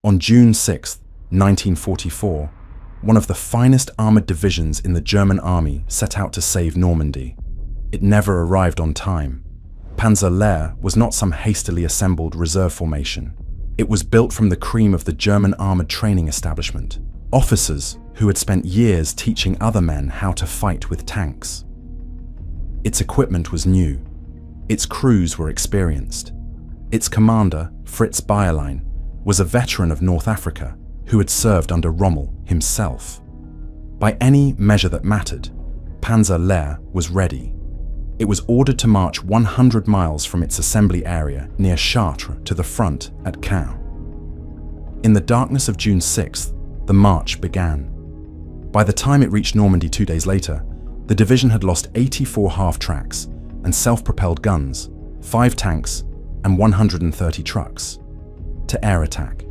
On June 6, 1944, one of the finest armored divisions in the German army set out to save Normandy. It never arrived on time. Panzer Lehr was not some hastily assembled reserve formation. It was built from the cream of the German armored training establishment, officers who had spent years teaching other men how to fight with tanks. Its equipment was new. Its crews were experienced. Its commander, Fritz Bayerlein, was a veteran of North Africa who had served under Rommel himself. By any measure that mattered, Panzer Lehr was ready. It was ordered to march 100 miles from its assembly area near Chartres to the front at Caen. In the darkness of June 6th, the march began. By the time it reached Normandy 2 days later, the division had lost 84 half-tracks and self-propelled guns, 5 tanks, and 130 trucks to air attack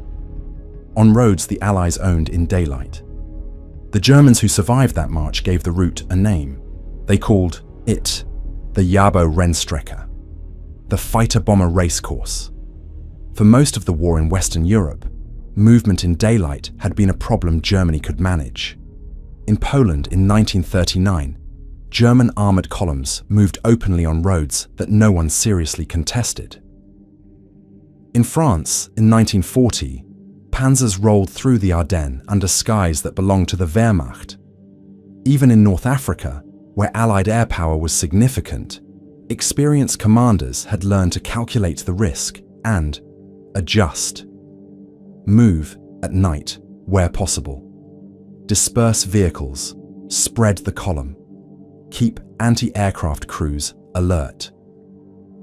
on roads the Allies owned in daylight. The Germans who survived that march gave the route a name. They called it the Jabo Rennstrecke, the fighter-bomber racecourse. For most of the war in Western Europe, movement in daylight had been a problem Germany could manage. In Poland in 1939, German armored columns moved openly on roads that no one seriously contested. In France, in 1940, panzers rolled through the Ardennes under skies that belonged to the Wehrmacht. Even in North Africa, where Allied air power was significant, experienced commanders had learned to calculate the risk and adjust. Move at night where possible. Disperse vehicles, spread the column. Keep anti-aircraft crews alert.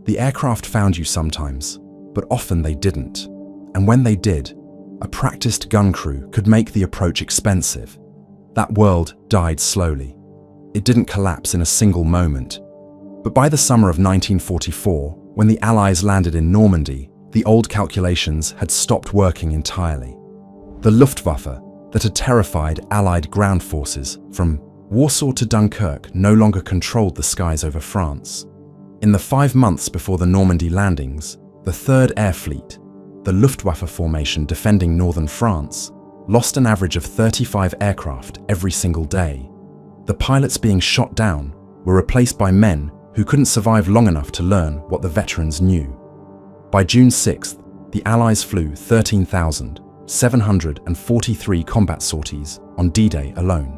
The aircraft found you sometimes, but often they didn't, and when they did, a practiced gun crew could make the approach expensive. That world died slowly. It didn't collapse in a single moment. But by the summer of 1944, when the Allies landed in Normandy, the old calculations had stopped working entirely. The Luftwaffe, that had terrified Allied ground forces from Warsaw to Dunkirk, no longer controlled the skies over France. In the 5 months before the Normandy landings, the 3rd Air Fleet, the Luftwaffe formation defending northern France, lost an average of 35 aircraft every single day. The pilots being shot down were replaced by men who couldn't survive long enough to learn what the veterans knew. By June 6th, the Allies flew 13,743 combat sorties on D-Day alone.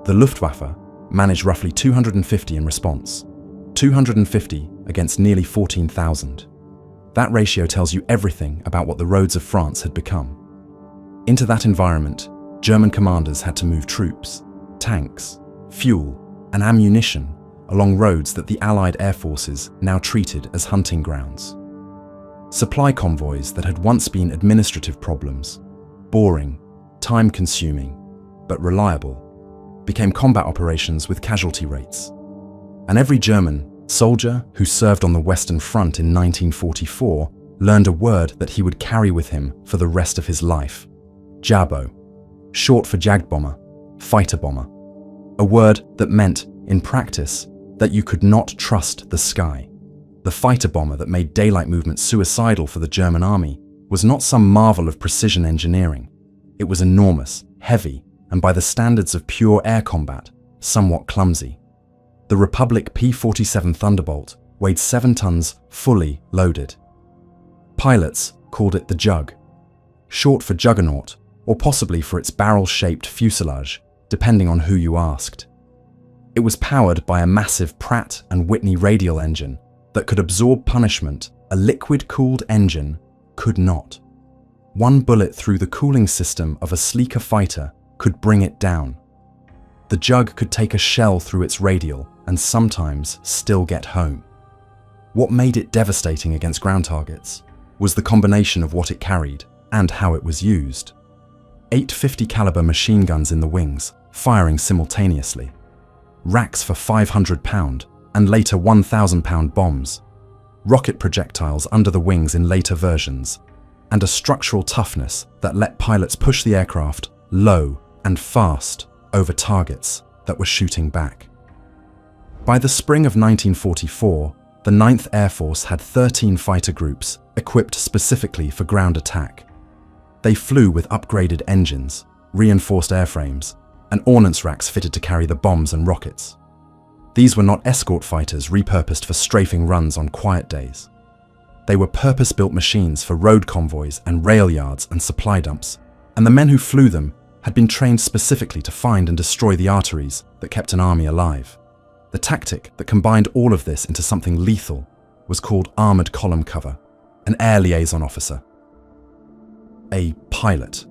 The Luftwaffe managed roughly 250 in response, 250 against nearly 14,000. That ratio tells you everything about what the roads of France had become. Into that environment, German commanders had to move troops, tanks, fuel, and ammunition along roads that the Allied air forces now treated as hunting grounds. Supply convoys that had once been administrative problems, boring, time-consuming, but reliable, became combat operations with casualty rates. And every German soldier who served on the Western Front in 1944 learned a word that he would carry with him for the rest of his life. Jabo, short for Jagdbomber, fighter bomber. A word that meant, in practice, that you could not trust the sky. The fighter bomber that made daylight movement suicidal for the German army was not some marvel of precision engineering. It was enormous, heavy, and by the standards of pure air combat, somewhat clumsy. The Republic P-47 Thunderbolt weighed 7 tons fully loaded. Pilots called it the Jug, short for Juggernaut, or possibly for its barrel-shaped fuselage, depending on who you asked. It was powered by a massive Pratt & Whitney radial engine that could absorb punishment a liquid-cooled engine could not. One bullet through the cooling system of a sleeker fighter could bring it down. The Jug could take a shell through its radial and sometimes still get home. What made it devastating against ground targets was the combination of what it carried and how it was used. 850 caliber machine guns in the wings, firing simultaneously. Racks for 500-pound and later 1,000-pound bombs. Rocket projectiles under the wings in later versions, and a structural toughness that let pilots push the aircraft low and fast over targets that were shooting back. By the spring of 1944, the 9th Air Force had 13 fighter groups equipped specifically for ground attack. They flew with upgraded engines, reinforced airframes, and ordnance racks fitted to carry the bombs and rockets. These were not escort fighters repurposed for strafing runs on quiet days. They were purpose-built machines for road convoys and rail yards and supply dumps, and the men who flew them had been trained specifically to find and destroy the arteries that kept an army alive. The tactic that combined all of this into something lethal was called armored column cover, an air liaison officer. A pilot,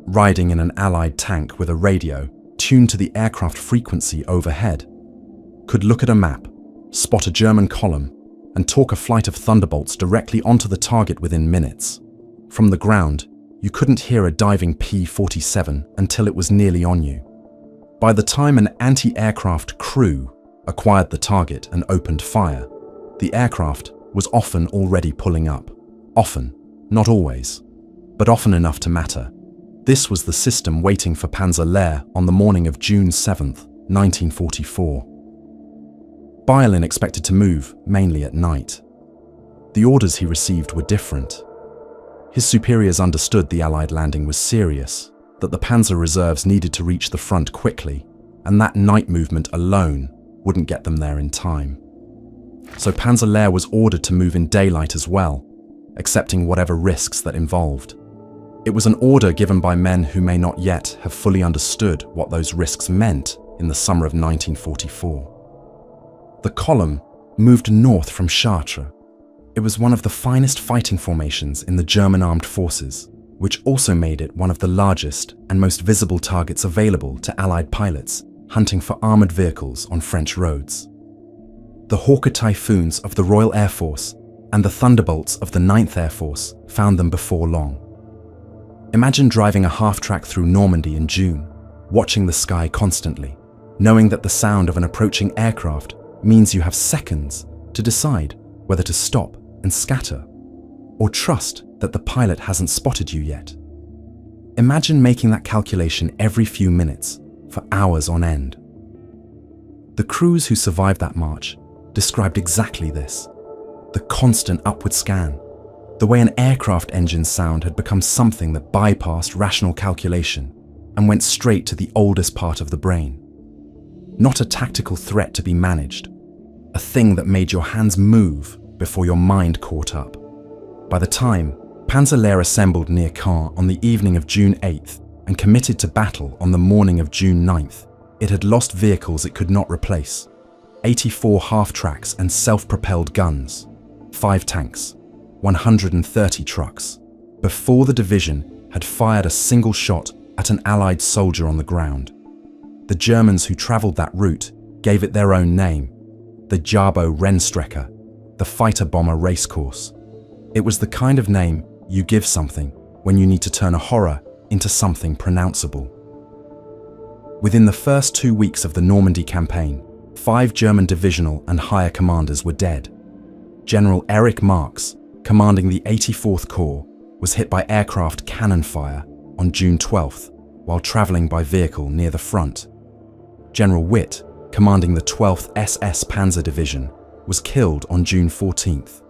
riding in an Allied tank with a radio tuned to the aircraft frequency overhead, could look at a map, spot a German column, and talk a flight of thunderbolts directly onto the target within minutes. From the ground, you couldn't hear a diving P-47 until it was nearly on you. By the time an anti-aircraft crew acquired the target and opened fire, the aircraft was often already pulling up. Often, not always, but often enough to matter. This was the system waiting for Panzer Lehr on the morning of June 7th, 1944. Bialin expected to move mainly at night. The orders he received were different. His superiors understood the Allied landing was serious, that the Panzer reserves needed to reach the front quickly, and that night movement alone wouldn't get them there in time. So Panzer Lehr was ordered to move in daylight as well, accepting whatever risks that involved. It was an order given by men who may not yet have fully understood what those risks meant in the summer of 1944. The column moved north from Chartres. It was one of the finest fighting formations in the German armed forces, which also made it one of the largest and most visible targets available to Allied pilots hunting for armored vehicles on French roads. The Hawker Typhoons of the Royal Air Force and the Thunderbolts of the 9th Air Force found them before long. Imagine driving a half-track through Normandy in June, watching the sky constantly, knowing that the sound of an approaching aircraft means you have seconds to decide whether to stop and scatter, or trust that the pilot hasn't spotted you yet. Imagine making that calculation every few minutes for hours on end. The crews who survived that march described exactly this: the constant upward scan, the way an aircraft engine's sound had become something that bypassed rational calculation and went straight to the oldest part of the brain. Not a tactical threat to be managed, a thing that made your hands move before your mind caught up. By the time Panzer Lehr assembled near Caen on the evening of June 8th and committed to battle on the morning of June 9th, it had lost vehicles it could not replace: 84 half-tracks and self-propelled guns, 5 tanks, 130 trucks, before the division had fired a single shot at an Allied soldier on the ground. The Germans who travelled that route gave it their own name: the Jabo Rennstrecke, the fighter-bomber racecourse. It was the kind of name you give something when you need to turn a horror into something pronounceable. Within the first 2 weeks of the Normandy campaign, 5 German divisional and higher commanders were dead. General Erich Marx, commanding the 84th Corps, was hit by aircraft cannon fire on June 12th while travelling by vehicle near the front. General Witt, commanding the 12th SS Panzer Division, was killed on June 14th.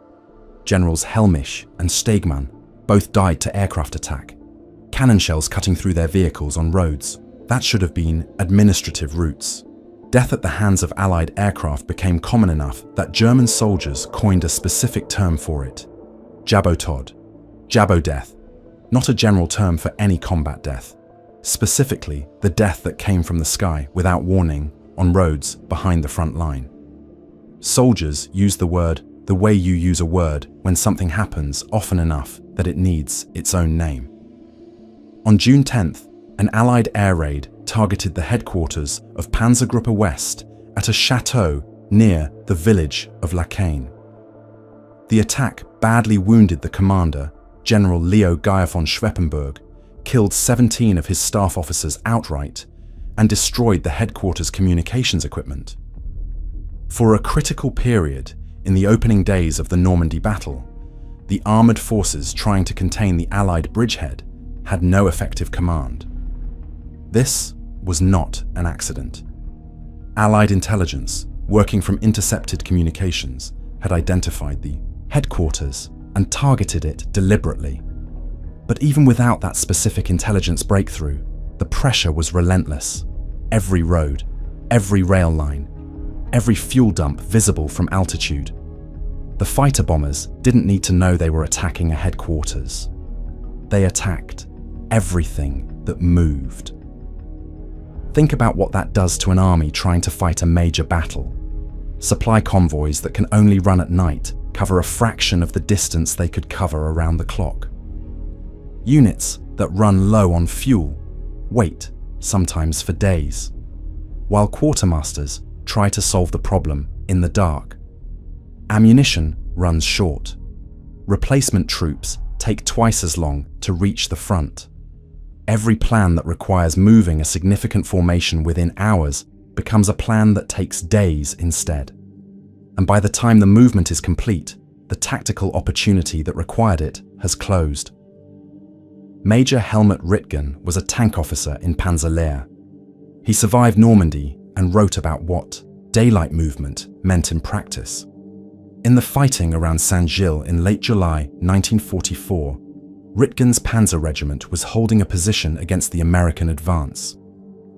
Generals Helmisch and Stegmann both died to aircraft attack, cannon shells cutting through their vehicles on roads that should have been administrative routes. Death at the hands of Allied aircraft became common enough that German soldiers coined a specific term for it: Jabo Tod, Jabo death, not a general term for any combat death, specifically the death that came from the sky without warning on roads behind the front line. Soldiers use the word the way you use a word when something happens often enough that it needs its own name. On June 10th, an Allied air raid targeted the headquarters of Panzergruppe West at a chateau near the village of Lacaine. The attack badly wounded the commander, General Leo Geyer von Schweppenberg, killed 17 of his staff officers outright, and destroyed the headquarters' communications equipment. For a critical period in the opening days of the Normandy battle, the armoured forces trying to contain the Allied bridgehead had no effective command. This was not an accident. Allied intelligence, working from intercepted communications, had identified the headquarters and targeted it deliberately. But even without that specific intelligence breakthrough, the pressure was relentless. Every road, every rail line, every fuel dump visible from altitude. The fighter bombers didn't need to know they were attacking a headquarters. They attacked everything that moved. Think about what that does to an army trying to fight a major battle. Supply convoys that can only run at night cover a fraction of the distance they could cover around the clock. Units that run low on fuel wait, sometimes for days, while quartermasters try to solve the problem in the dark. Ammunition runs short. Replacement troops take twice as long to reach the front. Every plan that requires moving a significant formation within hours becomes a plan that takes days instead. And by the time the movement is complete, the tactical opportunity that required it has closed. Major Helmut Rittgen was a tank officer in Panzer. He survived Normandy and wrote about what daylight movement meant in practice. In the fighting around Saint-Gilles in late July 1944, Rittgen's Panzer Regiment was holding a position against the American advance.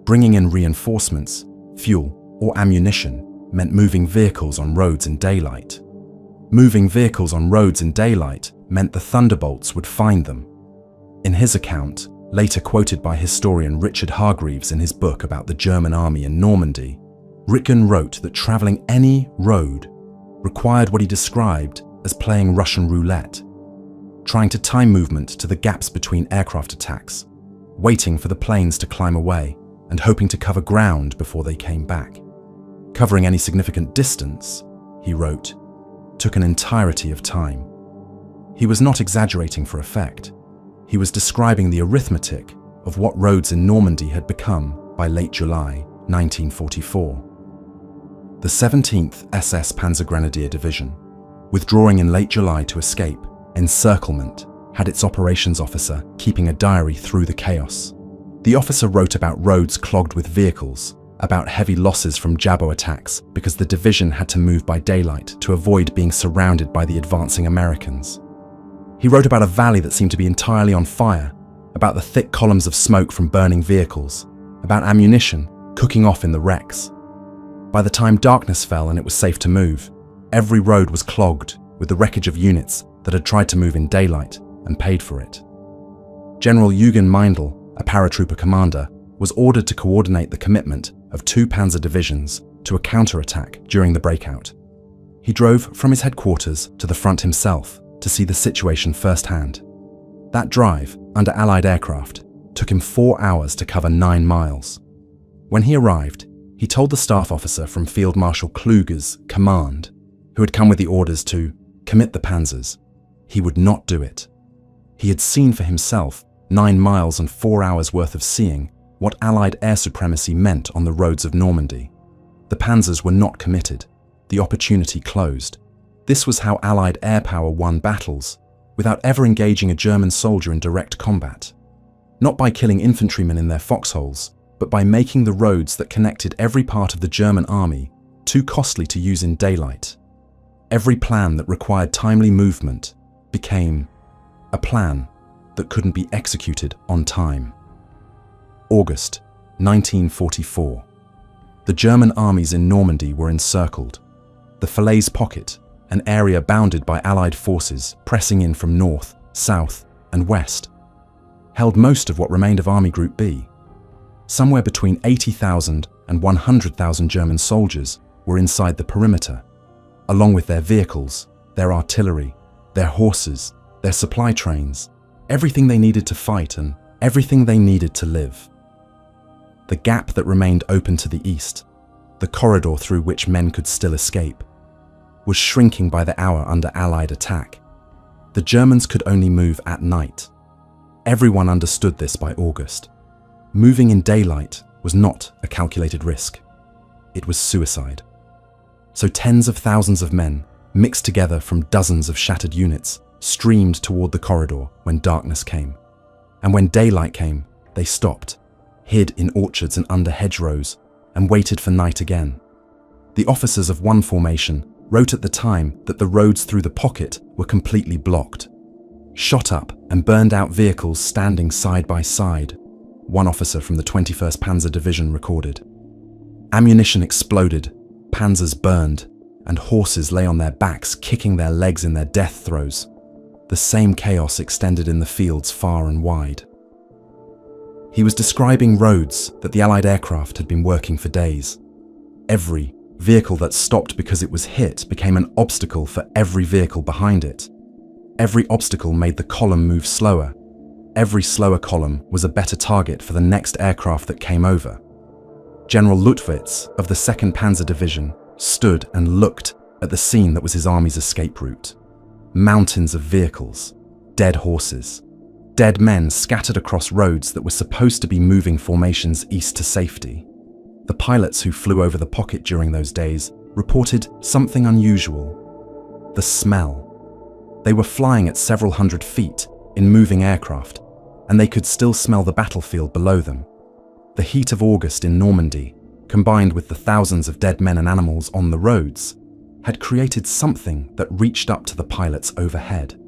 Bringing in reinforcements, fuel, or ammunition meant moving vehicles on roads in daylight. Moving vehicles on roads in daylight meant the Thunderbolts would find them. In his account, later quoted by historian Richard Hargreaves in his book about the German army in Normandy, Rittgen wrote that traveling any road required what he described as playing Russian roulette, trying to time movement to the gaps between aircraft attacks, waiting for the planes to climb away, and hoping to cover ground before they came back. Covering any significant distance, he wrote, took an entirety of time. He was not exaggerating for effect. He was describing the arithmetic of what roads in Normandy had become by late July 1944. The 17th SS Panzergrenadier Division, withdrawing in late July to escape, Encirclement, had its operations officer keeping a diary through the chaos. The officer wrote about roads clogged with vehicles, about heavy losses from Jabo attacks because the division had to move by daylight to avoid being surrounded by the advancing Americans. He wrote about a valley that seemed to be entirely on fire, about the thick columns of smoke from burning vehicles, about ammunition cooking off in the wrecks. By the time darkness fell and it was safe to move, every road was clogged with the wreckage of units that had tried to move in daylight and paid for it. General Eugen Meindl, a paratrooper commander, was ordered to coordinate the commitment of 2 panzer divisions to a counterattack during the breakout. He drove from his headquarters to the front himself to see the situation firsthand. That drive, under Allied aircraft, took him 4 hours to cover 9 miles. When he arrived, he told the staff officer from Field Marshal Kluge's command, who had come with the orders to commit the panzers, he would not do it. He had seen for himself 9 miles and 4 hours worth of seeing what Allied air supremacy meant on the roads of Normandy. The panzers were not committed. The opportunity closed. This was how Allied air power won battles, without ever engaging a German soldier in direct combat. Not by killing infantrymen in their foxholes, but by making the roads that connected every part of the German army too costly to use in daylight. Every plan that required timely movement became a plan that couldn't be executed on time. August 1944. The German armies in Normandy were encircled. The Falaise Pocket, an area bounded by Allied forces pressing in from north, south, and west, held most of what remained of Army Group B. Somewhere between 80,000 and 100,000 German soldiers were inside the perimeter, along with their vehicles, their artillery, their horses, their supply trains, everything they needed to fight and everything they needed to live. The gap that remained open to the east, the corridor through which men could still escape, was shrinking by the hour under Allied attack. The Germans could only move at night. Everyone understood this by August. Moving in daylight was not a calculated risk. It was suicide. So tens of thousands of men, mixed together from dozens of shattered units, streamed toward the corridor when darkness came. And when daylight came, they stopped, hid in orchards and under hedgerows, and waited for night again. The officers of one formation wrote at the time that the roads through the pocket were completely blocked. shot up and burned out vehicles standing side by side, one officer from the 21st Panzer Division recorded. Ammunition exploded, panzers burned, and horses lay on their backs kicking their legs in their death throes. The same chaos extended in the fields far and wide. He was describing roads that the Allied aircraft had been working for days. Every vehicle that stopped because it was hit became an obstacle for every vehicle behind it. Every obstacle made the column move slower. Every slower column was a better target for the next aircraft that came over. General Luttwitz of the 2nd Panzer Division stood and looked at the scene that was his army's escape route. Mountains of vehicles, dead horses, dead men scattered across roads that were supposed to be moving formations east to safety. The pilots who flew over the pocket during those days reported something unusual: the smell. They were flying at several hundred feet in moving aircraft, and they could still smell the battlefield below them. The heat of August in Normandy, combined with the thousands of dead men and animals on the roads, had created something that reached up to the pilots overhead.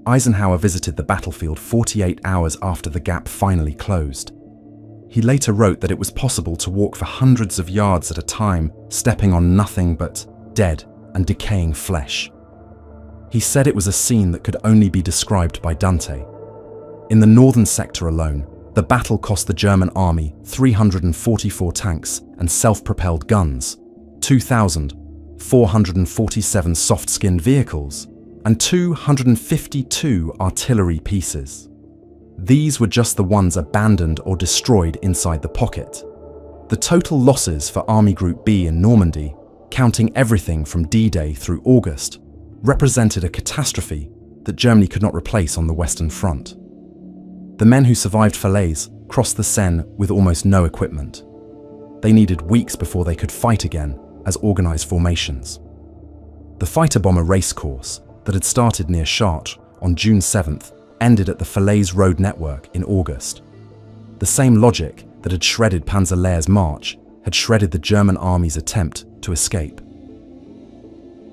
Eisenhower visited the battlefield 48 hours after the gap finally closed. He later wrote that it was possible to walk for hundreds of yards at a time, stepping on nothing but dead and decaying flesh. He said it was a scene that could only be described by Dante. In the northern sector alone, the battle cost the German army 344 tanks and self-propelled guns, 2,447 soft-skinned vehicles, and 252 artillery pieces. These were just the ones abandoned or destroyed inside the pocket. The total losses for Army Group B in Normandy, counting everything from D-Day through August, represented a catastrophe that Germany could not replace on the Western Front. The men who survived Falaise crossed the Seine with almost no equipment. They needed weeks before they could fight again as organized formations. The fighter-bomber race course that had started near Chartres on June 7th ended at the Falaise road network in August. The same logic that had shredded Panzer Lehr's march had shredded the German army's attempt to escape.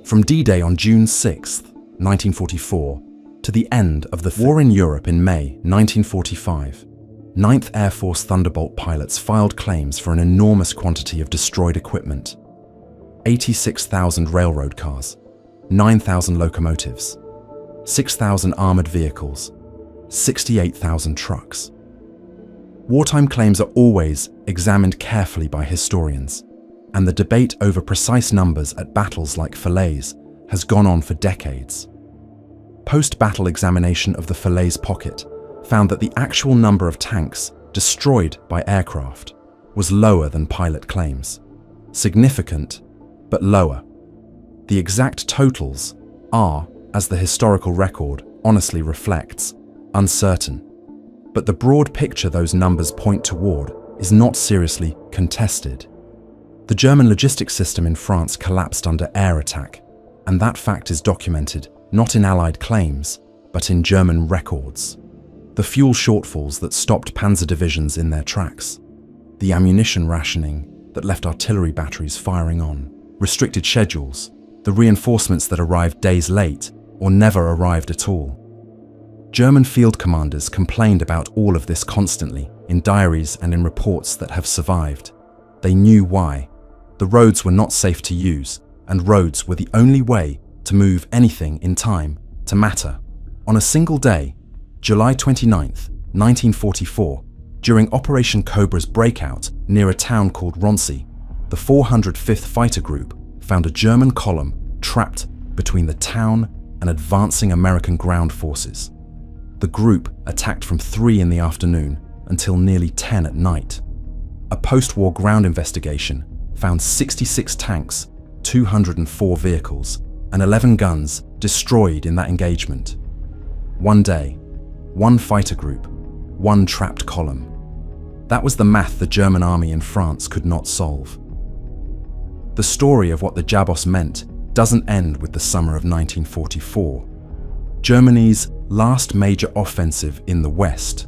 From D-Day on June 6, 1944, to the end of the war in Europe in May 1945, 9th Air Force Thunderbolt pilots filed claims for an enormous quantity of destroyed equipment: 86,000 railroad cars, 9,000 locomotives, 6,000 armored vehicles, 68,000 trucks. Wartime claims are always examined carefully by historians, and the debate over precise numbers at battles like Falaise has gone on for decades. Post-battle examination of the Falaise pocket found that the actual number of tanks destroyed by aircraft was lower than pilot claims. Significant, but lower. The exact totals are, as the historical record honestly reflects, uncertain. But the broad picture those numbers point toward is not seriously contested. The German logistics system in France collapsed under air attack, and that fact is documented not in Allied claims, but in German records. The fuel shortfalls that stopped panzer divisions in their tracks, the ammunition rationing that left artillery batteries firing on, restricted schedules, the reinforcements that arrived days late or never arrived at all. German field commanders complained about all of this constantly in diaries and in reports that have survived. They knew why. The roads were not safe to use, and roads were the only way to move anything in time to matter. On a single day, July 29, 1944, during Operation Cobra's breakout near a town called Roncy, the 405th Fighter Group found a German column trapped between the town and advancing American ground forces. The group attacked from 3 in the afternoon until nearly 10 at night. A post-war ground investigation found 66 tanks, 204 vehicles, and 11 guns destroyed in that engagement. One day, one fighter group, one trapped column. That was the math the German army in France could not solve. The story of what the Jabos meant doesn't end with the summer of 1944. Germany's last major offensive in the West,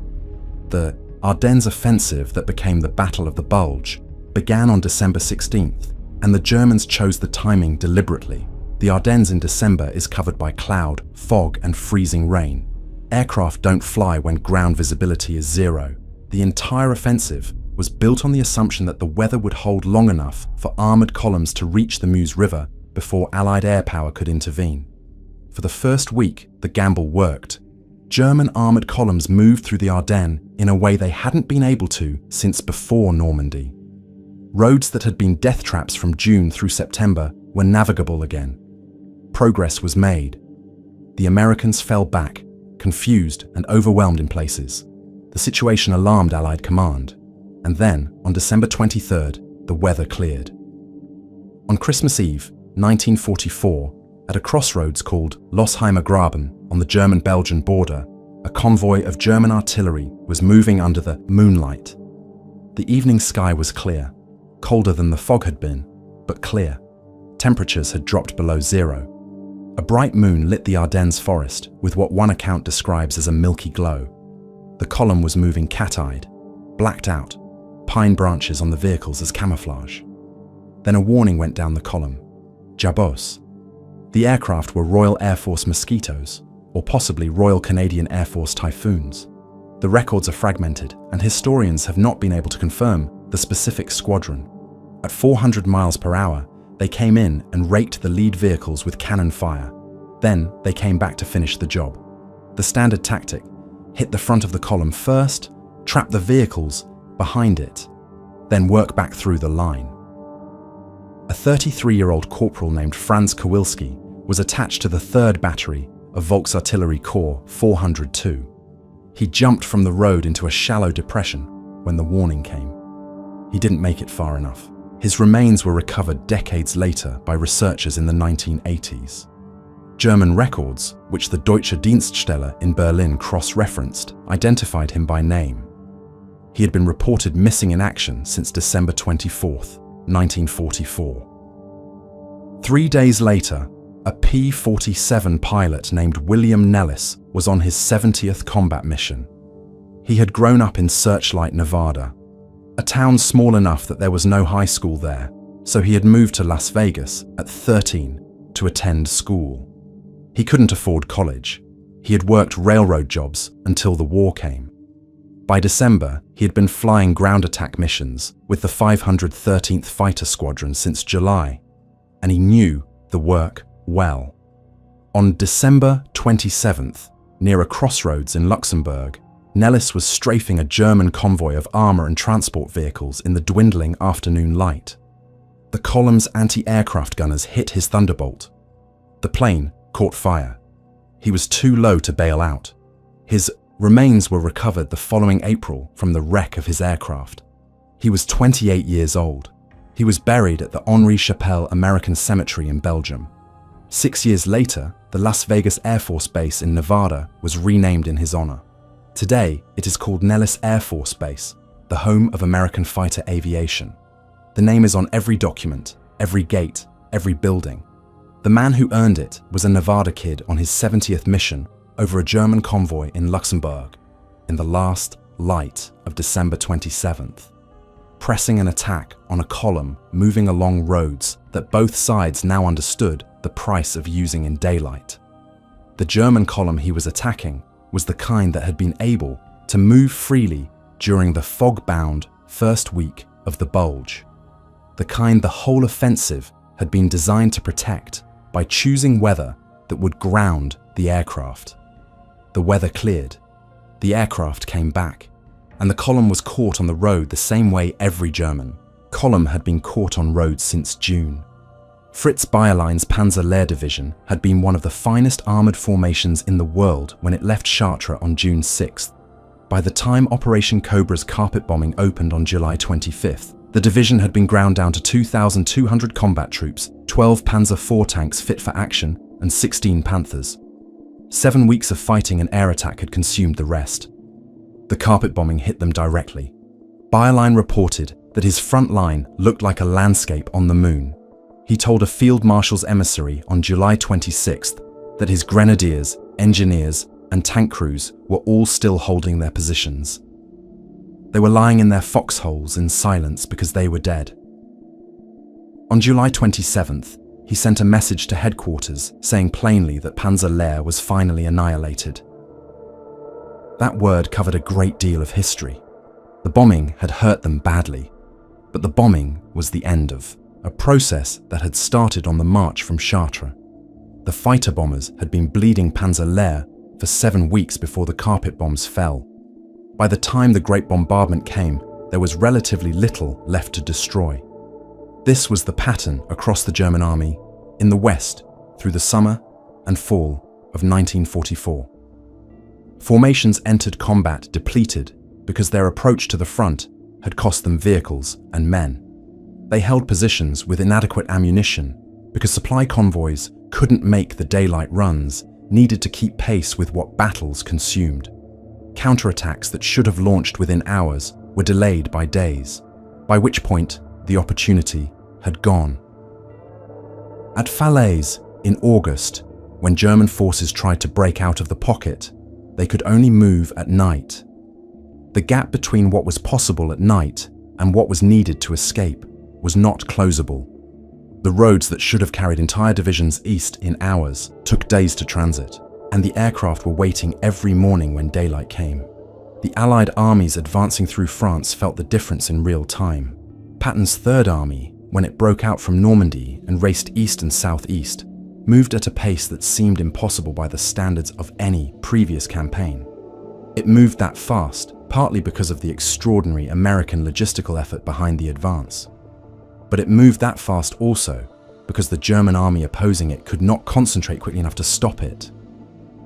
the Ardennes offensive that became the Battle of the Bulge, began on December 16th, and the Germans chose the timing deliberately. The Ardennes in December is covered by cloud, fog, and freezing rain. Aircraft don't fly when ground visibility is zero. The entire offensive was built on the assumption that the weather would hold long enough for armored columns to reach the Meuse River before Allied air power could intervene. For the first week, the gamble worked. German armored columns moved through the Ardennes in a way they hadn't been able to since before Normandy. Roads that had been death traps from June through September were navigable again. Progress was made. The Americans fell back, confused and overwhelmed in places. The situation alarmed Allied command, and then, on December 23rd, the weather cleared. On Christmas Eve, 1944, at a crossroads called Losheimer Graben on the German-Belgian border, a convoy of German artillery was moving under the moonlight. The evening sky was clear, colder than the fog had been, but clear. Temperatures had dropped below zero. A bright moon lit the Ardennes forest with what one account describes as a milky glow. The column was moving cat-eyed, blacked out, pine branches on the vehicles as camouflage. Then a warning went down the column. Jabos. The aircraft were Royal Air Force Mosquitoes, or possibly Royal Canadian Air Force Typhoons. The records are fragmented, and historians have not been able to confirm the specific squadron. At 400 miles per hour, they came in and raked the lead vehicles with cannon fire. Then they came back to finish the job. The standard tactic: hit the front of the column first, trap the vehicles behind it, then work back through the line. A 33-year-old corporal named Franz Kowalski was attached to the 3rd Battery of Volksartillerie Corps 402. He jumped from the road into a shallow depression when the warning came. He didn't make it far enough. His remains were recovered decades later by researchers in the 1980s. German records, which the Deutsche Dienststelle in Berlin cross-referenced, identified him by name. He had been reported missing in action since December 24, 1944. 3 days later, a P-47 pilot named William Nellis was on his 70th combat mission. He had grown up in Searchlight, Nevada, a town small enough that there was no high school there, so he had moved to Las Vegas at 13 to attend school. He couldn't afford college. He had worked railroad jobs until the war came. By December, he had been flying ground attack missions with the 513th Fighter Squadron since July, and he knew the work well. On December 27th, near a crossroads in Luxembourg, Nellis was strafing a German convoy of armor and transport vehicles in the dwindling afternoon light. The column's anti-aircraft gunners hit his Thunderbolt. The plane caught fire. He was too low to bail out. His remains were recovered the following April from the wreck of his aircraft. He was 28 years old. He was buried at the Henri Chapelle American Cemetery in Belgium. 6 years later, the Las Vegas Air Force Base in Nevada was renamed in his honor. Today, it is called Nellis Air Force Base, the home of American fighter aviation. The name is on every document, every gate, every building. The man who earned it was a Nevada kid on his 70th mission over a German convoy in Luxembourg in the last light of December 27th, pressing an attack on a column moving along roads that both sides now understood the price of using in daylight. The German column he was attacking was the kind that had been able to move freely during the fog-bound first week of the Bulge, the kind the whole offensive had been designed to protect by choosing weather that would ground the aircraft. The weather cleared, the aircraft came back, and the column was caught on the road the same way every German column had been caught on roads since June. Fritz Bayerlein's Panzer Lehr Division had been one of the finest armoured formations in the world when it left Chartres on June 6th. By the time Operation Cobra's carpet bombing opened on July 25th, the division had been ground down to 2,200 combat troops, 12 Panzer IV tanks fit for action, and 16 Panthers. 7 weeks of fighting and air attack had consumed the rest. The carpet bombing hit them directly. Bayerlein reported that his front line looked like a landscape on the moon. He told a field marshal's emissary on July 26th that his grenadiers, engineers, and tank crews were all still holding their positions. They were lying in their foxholes in silence because they were dead. On July 27th, he sent a message to headquarters saying plainly that Panzer Lehr was finally annihilated. That word covered a great deal of history. The bombing had hurt them badly, but the bombing was the end of a process that had started on the march from Chartres. The fighter bombers had been bleeding Panzer for 7 weeks before the carpet bombs fell. By the time the Great Bombardment came, there was relatively little left to destroy. This was the pattern across the German army in the West through the summer and fall of 1944. Formations entered combat depleted because their approach to the front had cost them vehicles and men. They held positions with inadequate ammunition because supply convoys couldn't make the daylight runs needed to keep pace with what battles consumed. Counterattacks that should have launched within hours were delayed by days, by which point the opportunity had gone. At Falaise in August, when German forces tried to break out of the pocket, they could only move at night. The gap between what was possible at night and what was needed to escape was not closable. The roads that should have carried entire divisions east in hours took days to transit, and the aircraft were waiting every morning when daylight came. The Allied armies advancing through France felt the difference in real time. Patton's Third Army, when it broke out from Normandy and raced east and southeast, moved at a pace that seemed impossible by the standards of any previous campaign. It moved that fast, partly because of the extraordinary American logistical effort behind the advance. But it moved that fast also because the German army opposing it could not concentrate quickly enough to stop it.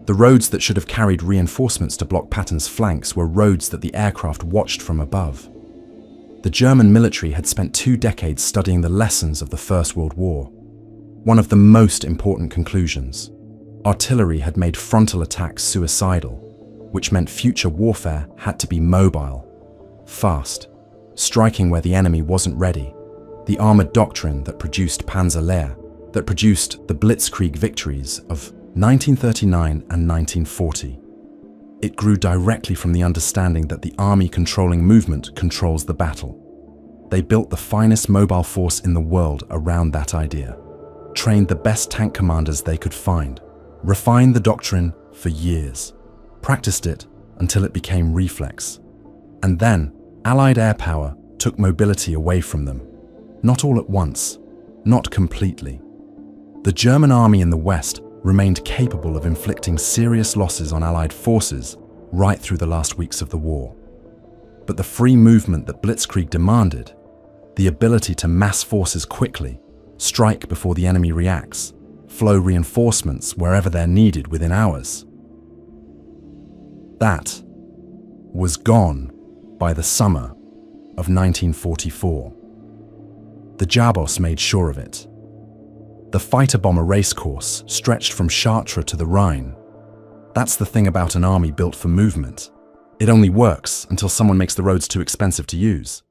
The roads that should have carried reinforcements to block Patton's flanks were roads that the aircraft watched from above. The German military had spent 2 decades studying the lessons of the First World War. One of the most important conclusions: artillery had made frontal attacks suicidal, which meant future warfare had to be mobile, fast, striking where the enemy wasn't ready. The armored doctrine that produced Panzer, that produced the Blitzkrieg victories of 1939 and 1940. It grew directly from the understanding that the army controlling movement controls the battle. They built the finest mobile force in the world around that idea, trained the best tank commanders they could find, refined the doctrine for years, practiced it until it became reflex. And then, Allied air power took mobility away from them. Not all at once, not completely. The German army in the West remained capable of inflicting serious losses on Allied forces right through the last weeks of the war. But the free movement that Blitzkrieg demanded, the ability to mass forces quickly, strike before the enemy reacts, flow reinforcements wherever they're needed within hours, that was gone by the summer of 1944. The Jabos made sure of it. The fighter-bomber racecourse stretched from Chartres to the Rhine. That's the thing about an army built for movement. It only works until someone makes the roads too expensive to use.